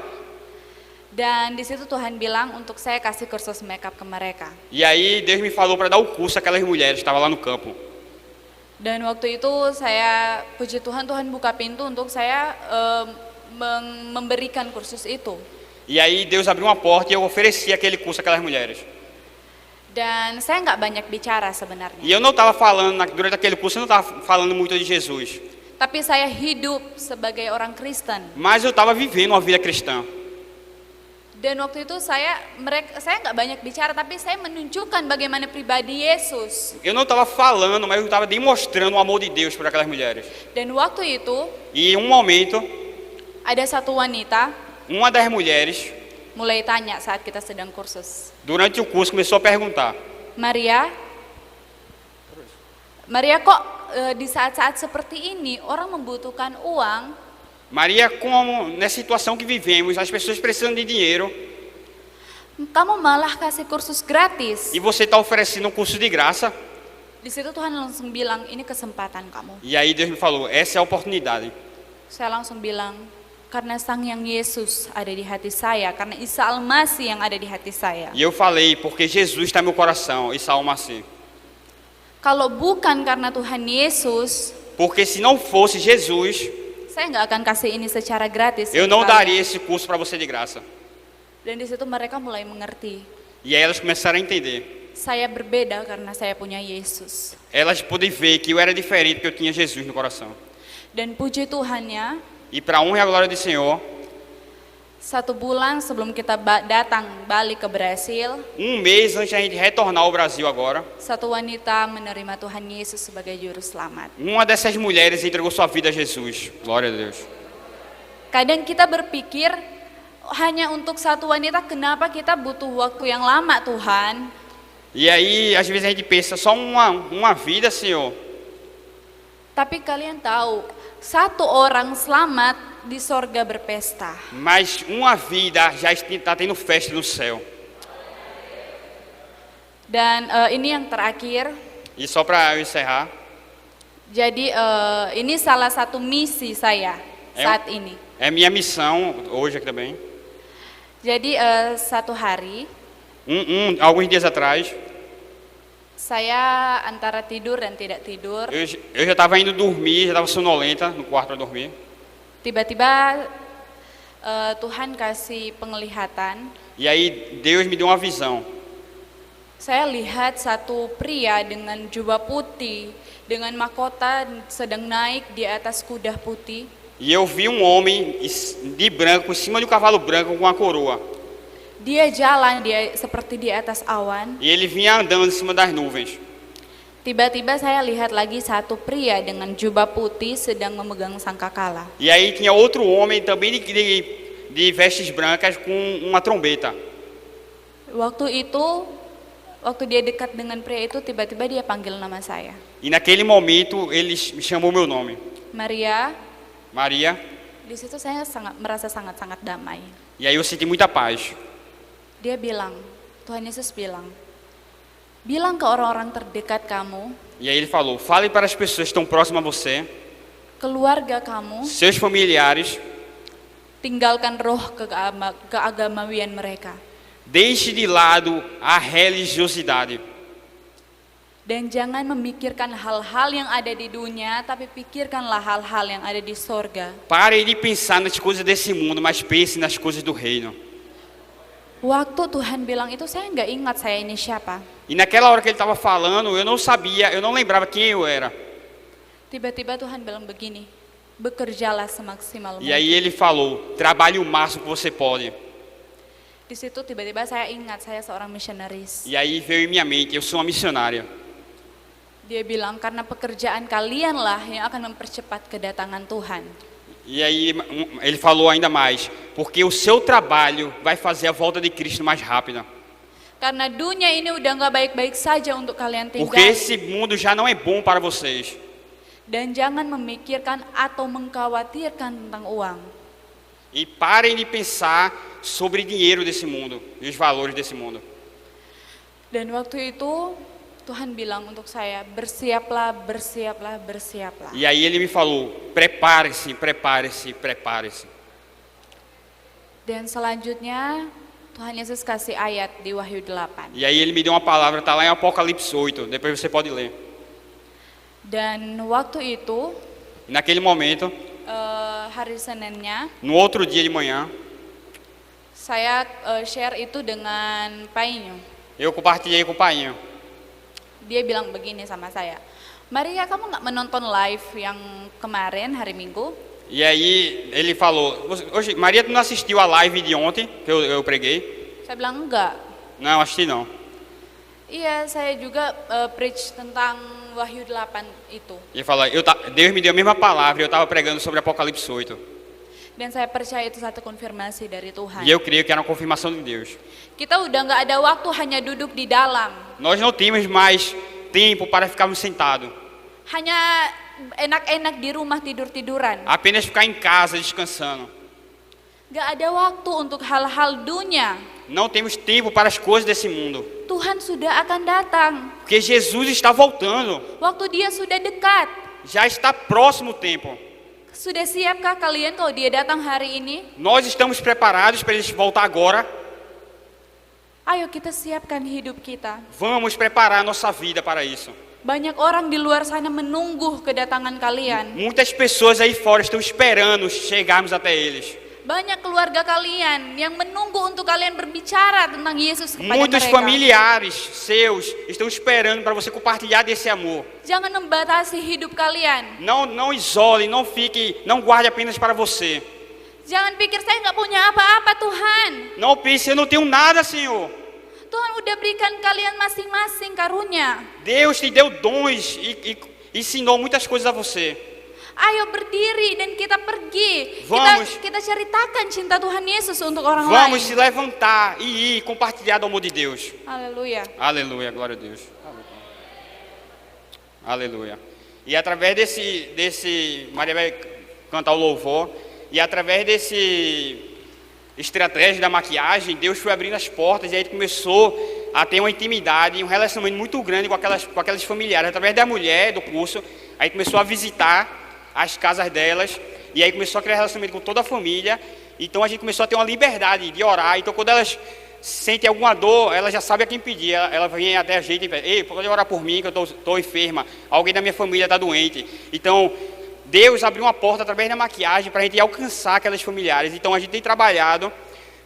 Dan di situ Tuhan bilang untuk saya kasih kursus makeup ke mereka.
E aí Deus me falou para dar o curso àquelas mulheres que estavam lá no campo.
Dan waktu itu saya, puji Tuhan, Tuhan buka pintu untuk saya memberikan kursus itu.
E aí Deus abriu uma porta e eu ofereci aquele curso àquelas mulheres.
Dan saya nggak banyak bicara sebenarnya.
E eu não estava falando, durante aquele curso, eu não estava falando muito de Jesus.
Tapi saya hidup sebagai orang Kristen.
Mas eu estava vivendo uma vida cristã.
Dan waktu itu saya nggak banyak bicara, tapi saya menunjukkan bagaimana pribadi Yesus.
Eu não estava falando, mas eu estava demonstrando o amor de Deus por aquelas mulheres.
Dan waktu itu
E em um momento,
ada satu wanita
uma das mulheres,
mulai tanya saat kita sedang kursus.
durante o curso, começou a perguntar:
Maria kok di saat-saat seperti ini orang membutuhkan uang,
Maria, como nessa situação que vivemos, as pessoas precisam de dinheiro
kamu malah kasih kursus gratis.
e você está oferecendo um curso de graça?
Di situ Tuhan langsung bilang, ini kesempatan kamu.
E aí Deus me falou, essa é a oportunidade.
Saya langsung bilang, karena Sang Yang Yesus ada di hati saya, karena Isa Al-Masih yang ada di hati saya.
E eu falei, porque Jesus está no meu coração, Isa Al-Masih.
Kalau bukan karena Tuhan Yesus,
Porque se não fosse Jesus,
saya nggak akan kasih ini secara gratis.
eu
untuk
não
kalian.
daria esse curso para você de graça.
Dan di situ mereka mulai mengerti,
E aí elas começaram a entender.
saya berbeda karena saya punya Yesus.
Elas puderam ver que eu era diferente, porque eu tinha Jesus no coração.
Dan puji Tuhannya,
E para a honra e a glória do Senhor,
1 bulan sebelum kita datang balik ke Brasil,
mês antes da gente retornar ao Brasil agora,
satu wanita menerima Tuhan Yesus sebagai juru selamat.
uma dessas mulheres entregou sua vida a Jesus. Glória a Deus.
Kadang kita berpikir, hanya untuk satu wanita, kenapa kita butuh waktu yang lama Tuhan?
E aí, às vezes a gente pensa, só uma vida, Senhor.
Tapi kalian tahu, satu orang selamat di sorga berpesta.
Mas uma vida já está tendo festa no céu.
Dan ini yang terakhir,
E só para eu encerrar,
jadi ini salah satu misi saya saat ini.
é minha missão, hoje aqui também.
Jadi satu hari,
Alguns dias atrás,
saya antara tidur dan tidak tidur,
eu já estava indo dormir, já estava sonolenta no quarto para dormir.
tiba-tiba Tuhan kasih penglihatan.
E aí Deus me deu uma visão.
Saya lihat satu pria dengan jubah putih, dengan mahkota sedang naik di atas kuda putih.
E eu vi um homem de branco, em cima de um cavalo branco com uma coroa.
Dia jalan, dia seperti di atas awan.
E ele vinha andando em cima das nuvens.
Tiba-tiba saya lihat lagi satu pria dengan jubah putih sedang memegang sangkakala.
E aí tinha outro homem também de vestes brancas com uma trombeta.
Waktu itu, waktu dia dekat dengan pria itu, tiba-tiba dia panggil nama saya.
E naquele momento ele chamou meu nome.
Maria.
Maria.
Di situ saya merasa sangat-sangat damai.
E aí eu senti muita paz.
Dia bilang, Tuhan Yesus bilang ke orang-orang terdekat kamu,
E aí ele falou, fale para as pessoas que estão próximas a você,
keluarga kamu,
seus familiares,
tinggalkan roh keagamawian mereka.
deixe de lado a religiosidade.
Dan jangan memikirkan hal-hal yang ada di dunia, tapi pikirkanlah hal-hal yang ada di sorga.
Pare de pensar nas coisas desse mundo, mas pense nas coisas do reino.
Waktu Tuhan bilang itu, saya nggak ingat saya ini siapa.
E naquela hora que ele estava falando, eu não sabia, eu não lembrava quem eu era.
Tiba-tiba Tuhan bilang begini, bekerjalah semaksimal
E
mungkin.
aí ele falou, trabalhe o máximo que você pode.
Di situ tiba-tiba saya ingat saya seorang misionaris.
E aí veio em minha mente, eu sou uma missionária.
Dia bilang, karena pekerjaan kalianlah yang akan mempercepat kedatangan Tuhan.
E aí ele falou ainda mais, porque o seu trabalho vai fazer a volta de Cristo mais rápida.
Karena dunia ini udah nggak baik-baik saja untuk kalian
Porque
tinggal.
esse mundo já não é bom para vocês.
Dan jangan memikirkan atau mengkhawatirkan tentang uang.
E parem de pensar sobre dinheiro desse mundo, e os valores desse mundo.
Dan waktu itu Tuhan bilang untuk saya, bersiaplah, bersiaplah, bersiaplah.
E aí ele me falou, prepare-se, prepare-se, prepare-se.
Dan selanjutnya Tuhan Yesus kasih ayat di Wahyu 8.
E aí ele me deu uma palavra, está lá em Apocalipse 8, depois você pode ler.
Dan waktu itu,
Naquele momento,
hari Seninnya,
no outro dia de manhã,
saya share itu dengan Painho.
eu compartilhei com o Painho.
Dia bilang begini sama saya, Maria, kamu nggak menonton live yang kemarin hari Minggu?
E aí ele falou, hoje, Maria, tu não assistiu a live de ontem, que eu preguei?
Saya bilang enggak.
Não, assisti não.
Iya, saya juga preach tentang Wahyu 8 itu.
Ele falou, Deus me deu a mesma palavra, eu estava pregando sobre Apocalipse 8.
Dan saya percaya itu satu konfirmasi dari Tuhan.
E eu creio que era uma confirmação de Deus.
Kita udah nggak ada waktu hanya duduk di dalam.
Nós não temos mais tempo para ficarmos sentados.
Hanya enak-enak di rumah tidur-tiduran.
Apenas ficar em casa descansando.
Nggak ada waktu untuk hal-hal dunia.
Não temos tempo para as coisas desse mundo.
Tuhan sudah akan datang.
Porque Jesus está voltando.
Waktu dia sudah dekat.
Já está próximo o tempo.
Sudah siapkah kalian kalau dia datang hari ini?
Nós estamos preparados para ele voltar agora.
Ayo kita siapkan hidup kita.
Vamos preparar nossa vida para isso.
Banyak orang di luar sana menunggu kedatangan kalian.
Muitas pessoas aí fora estão esperando chegarmos até eles.
Banyak keluarga kalian yang menunggu untuk kalian berbicara tentang Yesus kepada
Muitos
mereka.
familiares seus estão esperando para você compartilhar desse amor.
Jangan membatasi hidup kalian.
Não isole, não fique, não guarde apenas para você.
Jangan pikir saya nggak punya apa-apa Tuhan.
Não pense, eu não tenho nada, Senhor.
Tuhan udah berikan kalian masing-masing karunia.
Deus te deu dons e ensinou muitas coisas a você.
Ayo berdiri dan kita pergi.
Vamos.
Kita ceritakan cinta Tuhan Yesus untuk orang
Vamos
lain.
se levantar e ir compartilhar do amor de Deus.
Haleluya.
Aleluia, glória a Deus. Aleluia. E através desse Maria vai cantar o louvor, e através desse estratégia da maquiagem, Deus foi abrindo as portas e aí começou a ter uma intimidade e um relacionamento muito grande com aquelas familiares. Através da mulher do curso, aí começou a visitar as casas delas e aí começou a criar relacionamento com toda a família. Então a gente começou a ter uma liberdade de orar. Então quando elas sentem alguma dor, ela já sabe a quem pedir. Ela vem até a gente e fala: ei, pode orar por mim que eu estou enferma, alguém da minha família está doente. Então Deus abriu uma porta através da maquiagem para a gente alcançar aquelas familiares. Então a gente tem trabalhado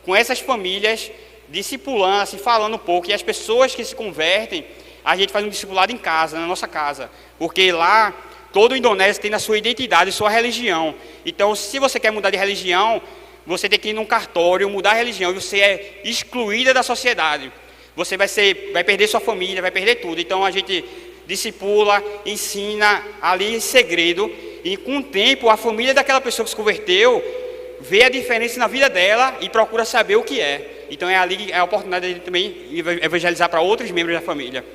com essas famílias, discipulando, assim, falando um pouco. E as pessoas que se convertem, a gente faz um discipulado em casa, na nossa casa. Porque lá, todo indonésio tem a sua identidade, sua religião. Então, se você quer mudar de religião, você tem que ir num cartório, mudar a religião, e você é excluída da sociedade. Você vai perder sua família, vai perder tudo. Então, a gente discipula, ensina ali em segredo. E com o tempo, a família daquela pessoa que se converteu vê a diferença na vida dela e procura saber o que é. Então é ali a oportunidade de também evangelizar para outros membros da família.